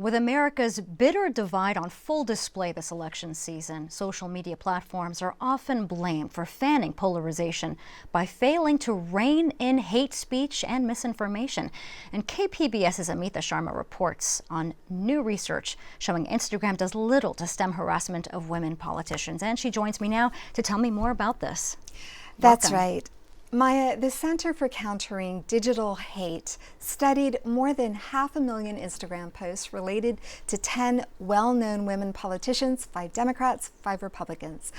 With America's bitter divide on full display this election season, social media platforms are often blamed for fanning polarization by failing to rein in hate speech and misinformation. And KPBS's Amita Sharma reports on new research showing Instagram does little to stem harassment of women politicians. And she joins me now to tell me more about this. That's Welcome. right. Maya, the Center for Countering Digital Hate studied more than 500,000 Instagram posts related to 10 well-known women politicians, 5 Democrats, 5 Republicans.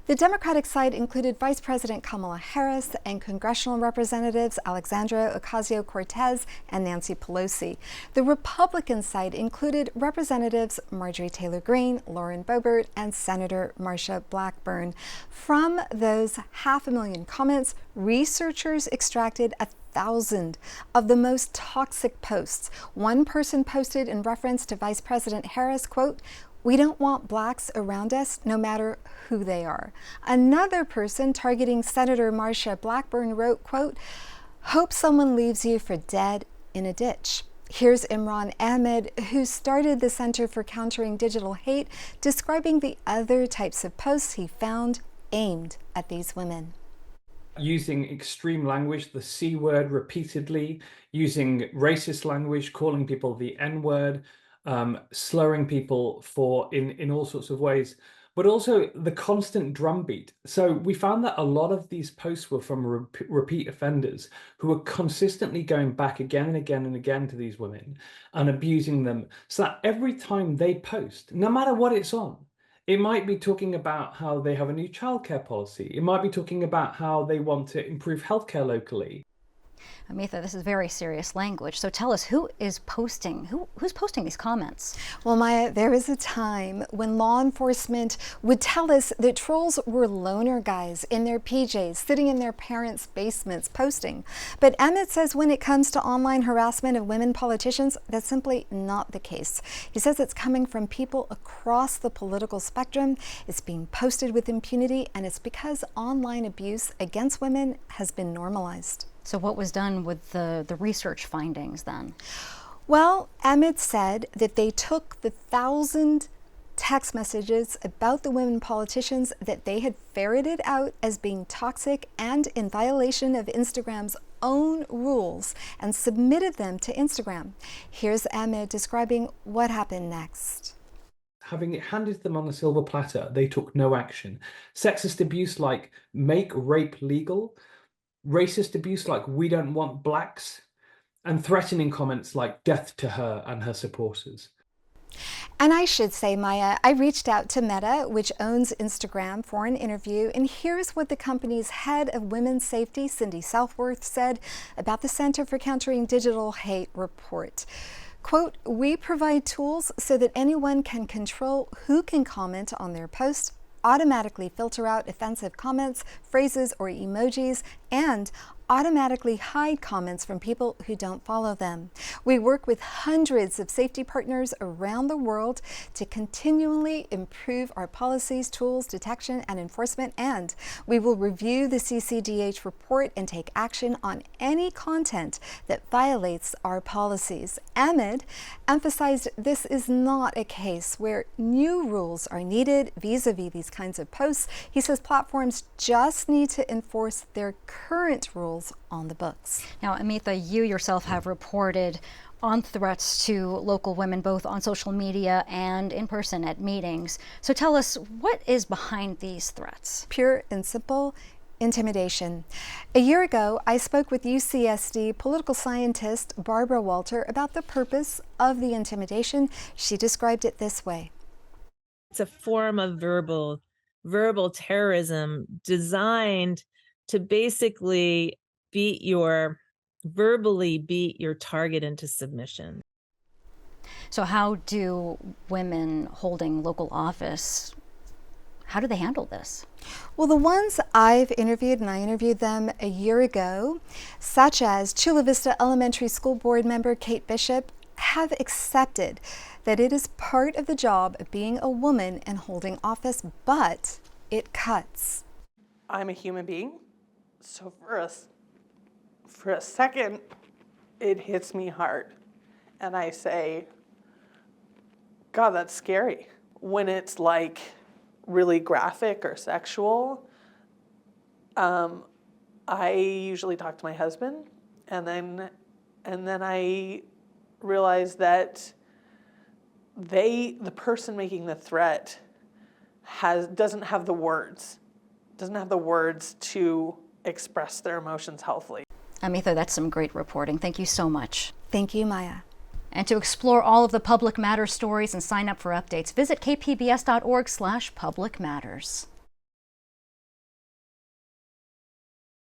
The Democratic side included Vice President Kamala Harris and congressional representatives Alexandria Ocasio-Cortez and Nancy Pelosi. The Republican side included Representatives Marjorie Taylor Greene, Lauren Boebert, and Senator Marsha Blackburn. From those 500,000 comments, researchers extracted 1,000 of the most toxic posts. One person posted in reference to Vice President Harris, quote, "We don't want blacks around us, no matter who they are." Another person targeting Senator Marsha Blackburn wrote, quote, "Hope someone leaves you for dead in a ditch." Here's Imran Ahmed, who started the Center for Countering Digital Hate, describing the other types of posts he found aimed at these women. Using extreme language, the C word repeatedly, using racist language, calling people the N word, slurring people in all sorts of ways, but also the constant drumbeat. So we found that a lot of these posts were from repeat offenders who were consistently going back again and again and again to these women and abusing them, so that every time they post, no matter what it's on, it might be talking about how they have a new childcare policy. It might be talking about how they want to improve healthcare locally. Amita, this is very serious language. So tell us, who's posting these comments? Well, Maya, there was a time when law enforcement would tell us that trolls were loner guys in their PJs, sitting in their parents' basements posting. But Emmett says when it comes to online harassment of women politicians, that's simply not the case. He says it's coming from people across the political spectrum. It's being posted with impunity, and it's because online abuse against women has been normalized. So what was done with the research findings then? Well, Emmett said that they took the 1,000 text messages about the women politicians that they had ferreted out as being toxic and in violation of Instagram's own rules and submitted them to Instagram. Here's Emmett describing what happened next. Having it handed to them on a silver platter, they took no action. Sexist abuse like make rape legal, racist abuse like we don't want blacks, and threatening comments like death to her and her supporters. And I should say, Maya, I reached out to Meta, which owns Instagram, for an interview, and here's what the company's head of women's safety, Cindy Southworth, said about the Center for Countering Digital Hate report. Quote, "We provide tools so that anyone can control who can comment on their post, automatically filter out offensive comments, phrases, or emojis, and automatically hide comments from people who don't follow them. We work with hundreds of safety partners around the world to continually improve our policies, tools, detection, and enforcement, and we will review the CCDH report and take action on any content that violates our policies." Ahmed emphasized this is not a case where new rules are needed vis-a-vis these kinds of posts. He says platforms just need to enforce their current rules on the books. Now, Amita, you yourself have reported on threats to local women, both on social media and in person at meetings. So tell us, what is behind these threats? Pure and simple intimidation. A year ago, I spoke with UCSD political scientist Barbara Walter about the purpose of the intimidation. She described it this way. It's a form of verbal terrorism designed to basically verbally beat your target into submission. So how do women holding local office, how do they handle this? Well, the ones I've interviewed, and I interviewed them a year ago, such as Chula Vista Elementary School Board member Kate Bishop, have accepted that it is part of the job of being a woman and holding office, but it cuts. I'm a human being, so for a second, it hits me hard. And I say, God, that's scary. When it's like really graphic or sexual, I usually talk to my husband, and then I realize that the person making the threat doesn't have the words to express their emotions healthily. Amitha, that's some great reporting. Thank you so much. Thank you, Maya. And to explore all of the Public Matters stories and sign up for updates, visit kpbs.org/publicmatters.